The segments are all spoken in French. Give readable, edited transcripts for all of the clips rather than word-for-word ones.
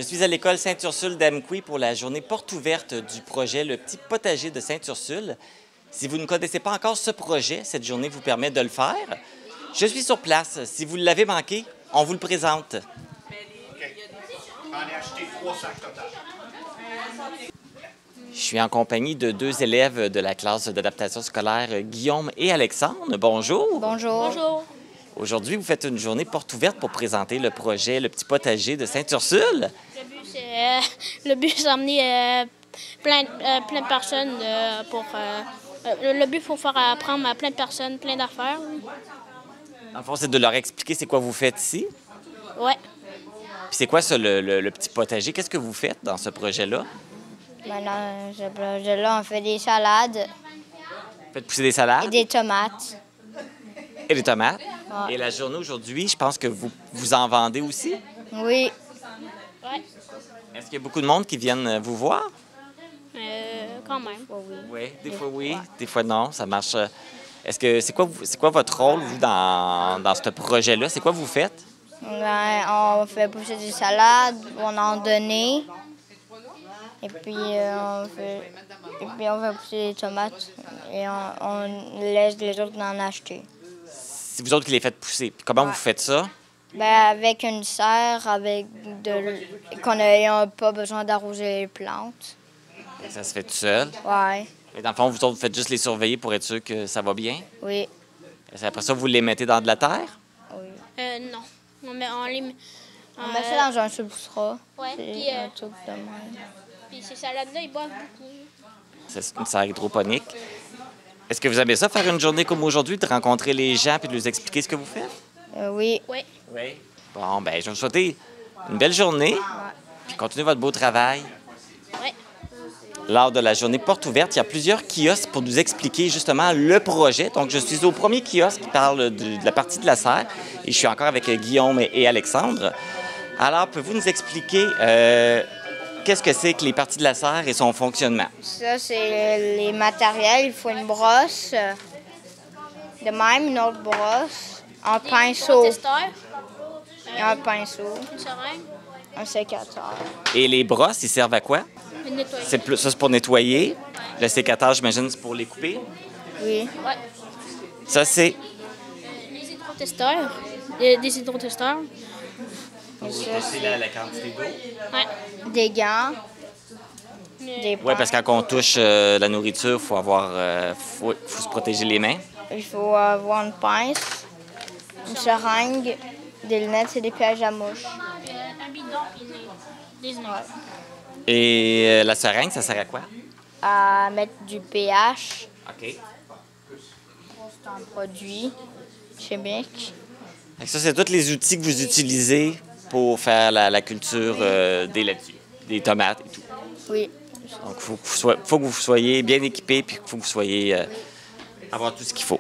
suis à l'école Sainte-Ursule d'Amqui pour la journée porte ouverte du projet Le Petit Potager de Sainte-Ursule. Si vous ne connaissez pas encore ce projet, cette journée vous permet de le faire. Je suis sur place. Si vous l'avez manqué, on vous le présente. J'en ai acheté 3 sacs total. Je suis en compagnie de 2 élèves de la classe d'adaptation scolaire, Guillaume et Alexandre. Bonjour. Bonjour. Bonjour. Aujourd'hui, vous faites une journée porte ouverte pour présenter le projet Le Petit Potager de Sainte-Ursule. Le but, c'est d'emmener plein de personnes pour... le but, il faut faire apprendre à plein de personnes plein d'affaires. En fond, c'est de leur expliquer c'est quoi vous faites ici. Ouais. Puis c'est quoi ça, le Petit Potager? Qu'est-ce que vous faites dans ce projet-là? Dans ce projet-là, on fait des salades Faites pousser des salades et des tomates. et des tomates. Ouais. Et la journée aujourd'hui, je pense que vous en vendez aussi. Oui, Ouais. Est-ce qu'il y a beaucoup de monde qui viennent vous voir? Quand même. Oui, oui, des fois non, ça marche. Est-ce que c'est quoi votre rôle, vous, dans ce projet-là? C'est quoi vous faites? on fait pousser des salades, on en donne. Et puis, on fait pousser des tomates et on laisse les autres en acheter. C'est vous autres qui les faites pousser. Puis comment vous faites ça? Avec une serre, qu'on n'a pas besoin d'arroser les plantes. Ça se fait tout seul. Ouais, Et dans le fond, vous autres, vous faites juste les surveiller pour être sûr que ça va bien. oui, Et après ça, vous les mettez dans de la terre? oui. Non. On les met... On met ça dans un substrat. Ouais, C'est puis, un truc de même. Puis ces salades-là, ils boivent beaucoup. C'est une serre hydroponique. Est-ce que vous aimez ça, faire une journée comme aujourd'hui, de rencontrer les gens puis de leur expliquer ce que vous faites? Oui, Oui. Oui. Bon, ben je vais vous souhaiter une belle journée. Puis continuez votre beau travail. Oui. Lors de la journée porte ouverte, il y a plusieurs kiosques pour nous expliquer justement le projet. Donc, je suis au premier kiosque qui parle de la partie de la serre et je suis encore avec Guillaume et Alexandre. Alors, pouvez-vous nous expliquer qu'est-ce que c'est que les parties de la serre et son fonctionnement? ça, c'est les matériels. Il faut une brosse, de même, une autre brosse, un pinceau, Testeur, et un pinceau, une seringue, un sécateur. Et les brosses, ils servent à quoi? une nettoyage. Ça, c'est pour nettoyer. Le sécateur, j'imagine, c'est pour les couper. Oui, Ouais. Ça, c'est... Les hydrotesteurs. Des hydrotesteurs. et ça, la quantité d'eau. Ouais. des gants, des Oui, parce que quand on touche la nourriture, il faut faut se protéger les mains. Il faut avoir une pince, une seringue, des lunettes et des pièges à mouches. Un bidon puis des œufs. Et la seringue, ça sert à quoi? À mettre du pH, OK. c'est un produit chimique. Fait que ça, c'est tous les outils que vous utilisez pour faire la culture des laitues, des tomates et tout. Oui, Donc, il faut que vous soyez bien équipés puis qu'il faut que vous soyez avoir tout ce qu'il faut.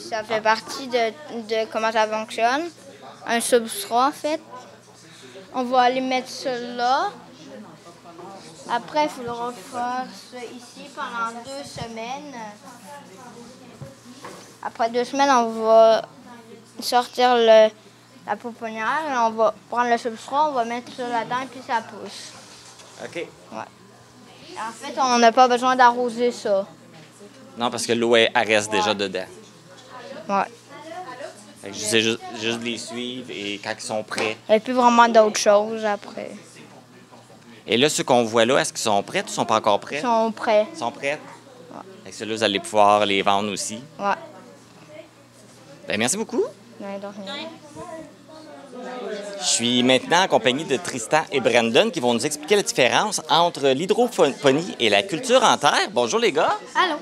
ça fait partie de comment ça fonctionne. Un substrat, en fait. On va aller mettre ça là. Après, il faudra faire ça ici pendant 2 semaines. Après 2 semaines, on va sortir la pouponnière. Et on va prendre le substrat, on va mettre ça là-dedans et puis ça pousse. OK. En fait, on n'a pas besoin d'arroser ça. Non, parce que l'eau, elle reste déjà dedans. Ouais. Fait que c'est juste de les suivre et quand ils sont prêts. Il n'y a plus vraiment d'autres choses après. Et là, ceux qu'on voit là, est-ce qu'ils sont prêts ou ils sont pas encore prêts? Ils sont prêts. Ils sont prêts? Fait que ceux-là, vous allez pouvoir les vendre aussi. Ouais. Bien, merci beaucoup. Ouais, de rien. Je suis maintenant en compagnie de Tristan et Brandon qui vont nous expliquer la différence entre l'hydroponie et la culture en terre. Bonjour les gars. Allô?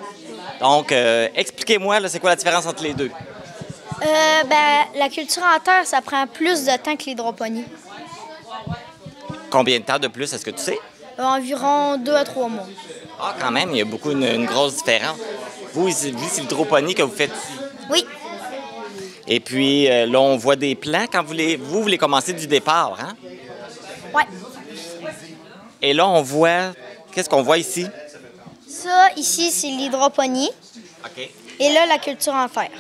Donc, expliquez-moi, là, c'est quoi la différence entre les deux? La culture en terre, ça prend plus de temps que l'hydroponie. Combien de temps de plus, est-ce que tu sais? Environ 2 à 3 mois. Ah, quand même, il y a beaucoup une grosse différence. Vous, c'est l'hydroponie que vous faites ici. Oui, Et puis, là, on voit des plants. Quand vous voulez commencer du départ, hein? ouais. Et là, on voit... Qu'est-ce qu'on voit ici? Ça, ici, c'est l'hydroponie. OK. Et là, la culture en terre.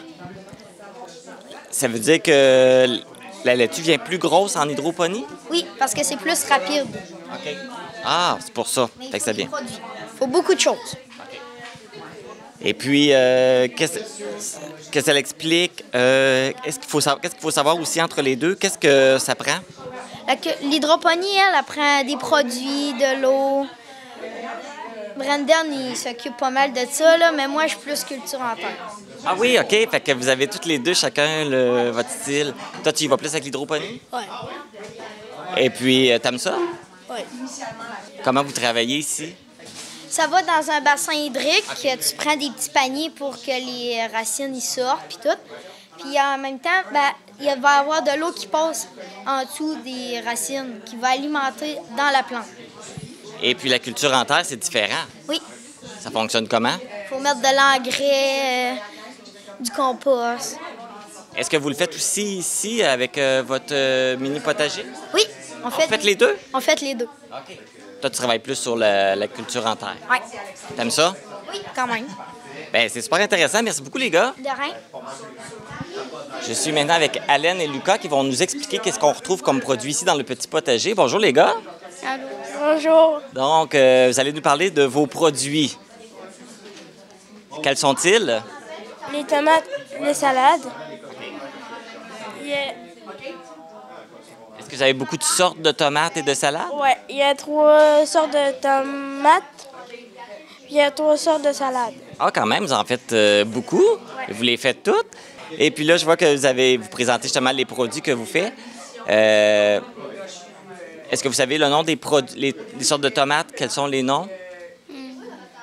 Ça veut dire que la laitue vient plus grosse en hydroponie? Oui, parce que c'est plus rapide. OK. Ah, c'est pour ça. Mais il Fait que faut ça des vient. produits. Il faut beaucoup de choses. Et puis, qu'est-ce que ça explique? Qu'est-ce qu'il faut savoir aussi entre les deux? Qu'est-ce que ça prend? L'hydroponie, elle prend des produits, de l'eau. Brandon, il s'occupe pas mal de ça, là, mais moi, je suis plus culture en terre. Ah oui, OK. Fait que vous avez toutes les deux chacun votre style. Toi, tu y vas plus avec l'hydroponie? Ouais. Et puis, t'aimes ça? Ouais. Comment vous travaillez ici? Ça va dans un bassin hydrique, que tu prends des petits paniers pour que les racines y sortent, puis tout. Puis en même temps, il va y avoir de l'eau qui passe en dessous des racines, qui va alimenter dans la plante. Et puis, la culture en terre, c'est différent. Oui, Ça fonctionne comment? il faut mettre de l'engrais, du compost. Est-ce que vous le faites aussi ici avec votre mini potager? Oui, Vous faites les deux? On fait les deux. OK. Toi, tu travailles plus sur la culture en terre. Oui. T'aimes ça? Oui, quand même. Bien, c'est super intéressant. Merci beaucoup, les gars. De rien. Je suis maintenant avec Alain et Lucas qui vont nous expliquer qu'est-ce qu'on retrouve comme produit ici dans le petit potager. Bonjour, les gars. Allô? Bonjour. Donc, vous allez nous parler de vos produits. Quels sont-ils? Les tomates, les salades. Est-ce que vous avez beaucoup de sortes de tomates et de salades? Ouais, il y a 3 sortes de tomates. Il y a 3 sortes de salades. Ah, quand même, vous en faites beaucoup. Vous les faites toutes. Et puis là, je vois que vous présentez justement les produits que vous faites. Est-ce que vous savez le nom des produits, les sortes de tomates? Quels sont les noms?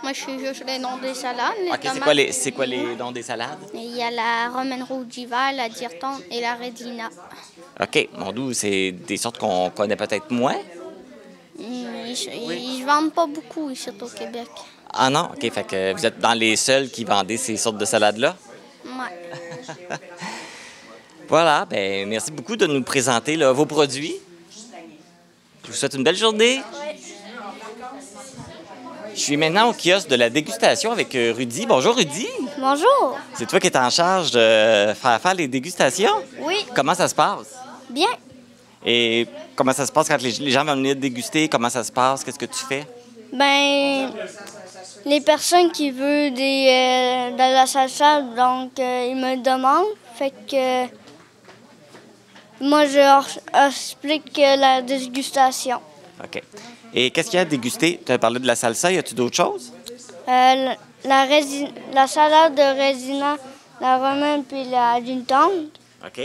Moi, je suis juste les noms des salades. Les OK, tomates. c'est quoi les noms des salades? Il y a la romaine rouge d'hiver, la direton et la redina. OK, mon doux, c'est des sortes qu'on connaît peut-être moins. Ils vendent pas beaucoup ici au Québec. Ah non? OK, fait que vous êtes dans les seuls qui vendaient ces sortes de salades-là? Ouais. Voilà, ben merci beaucoup de nous présenter là, vos produits. Je vous souhaite une belle journée. Je suis maintenant au kiosque de la dégustation avec Rudy. Bonjour, Rudy. Bonjour. C'est toi qui es en charge de faire les dégustations? Oui, Comment ça se passe? bien. Et comment ça se passe quand les gens vont venir déguster? Comment ça se passe? Qu'est-ce que tu fais? Ben, les personnes qui veulent de la salsa, donc ils me demandent. Fait que moi, je leur explique la dégustation. OK. Et qu'est-ce qu'il y a à déguster? Tu as parlé de la salsa. Y a-tu d'autres choses? La salade de résina, la romaine puis la d'une tendre. OK.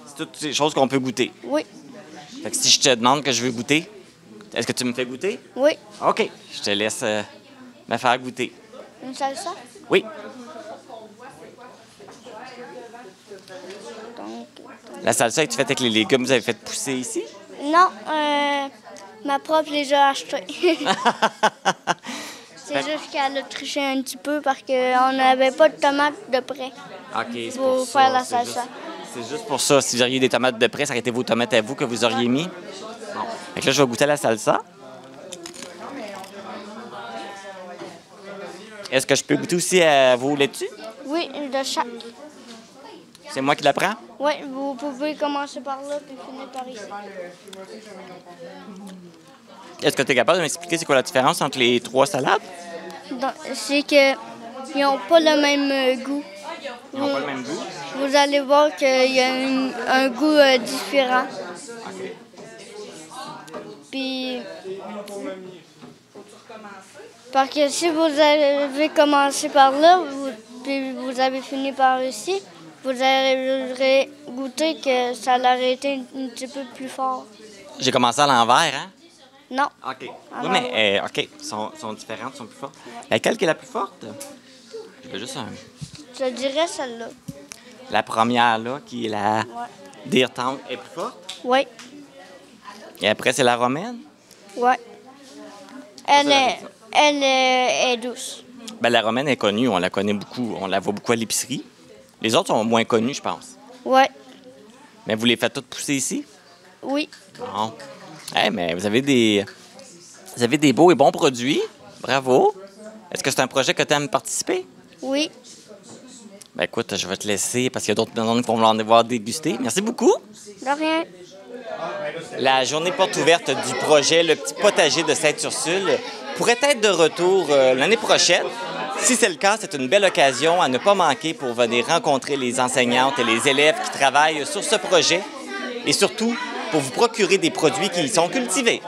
C'est toutes ces choses qu'on peut goûter. Oui, Fait que si je te demande que je veux goûter, est-ce que tu me fais goûter? oui. OK. Je te laisse me faire goûter. Une salsa. Oui. Donc, La salsa, es-tu faite avec les légumes que vous avez fait pousser ici? non, ma propre les a achetés. C'est juste qu'elle a triché un petit peu parce qu'on n'avait pas de tomates de près. OK, c'est Pour pour faire ça. la salsa. C'est juste pour ça. Si vous auriez des tomates de près, ça aurait été vos tomates à vous que vous auriez mis. Bon. Fait que là, je vais goûter la salsa. Est-ce que je peux goûter aussi à vos laitues? Oui, de chaque. C'est moi qui la prends? Oui, vous pouvez commencer par là puis finir par ici. Est-ce que tu es capable de m'expliquer c'est quoi la différence entre les 3 salades? C'est que ils n'ont pas le même goût. Ils n'ont pas le même goût. Vous allez voir qu'il y a un goût différent. Puis, parce que si vous avez commencé par là, puis vous avez fini par ici, vous aurez goûté que ça aurait été un petit peu plus fort. J'ai commencé à l'envers, hein? Non. OK. Oui, mais OK, sont différentes, sont plus fortes. Laquelle qui est la plus forte? Je veux juste un... Je dirais celle-là. La première, là, qui est la Deer Tendre, est plus forte. Oui. Et après, c'est la romaine. Oui. Elle est douce. Ben, la romaine est connue, on la connaît beaucoup. On la voit beaucoup à l'épicerie. Les autres sont moins connus, je pense. Oui. Mais vous les faites toutes pousser ici? Oui. Bon. Mais vous avez des beaux et bons produits. Bravo. Est-ce que c'est un projet que tu aimes participer? Oui. Ben écoute, je vais te laisser parce qu'il y a d'autres personnes qui vont en devoir déguster. Merci beaucoup. De rien. La journée porte ouverte du projet Le Petit Potager de Sainte-Ursule pourrait être de retour l'année prochaine. Si c'est le cas, c'est une belle occasion à ne pas manquer pour venir rencontrer les enseignantes et les élèves qui travaillent sur ce projet et surtout pour vous procurer des produits qui y sont cultivés.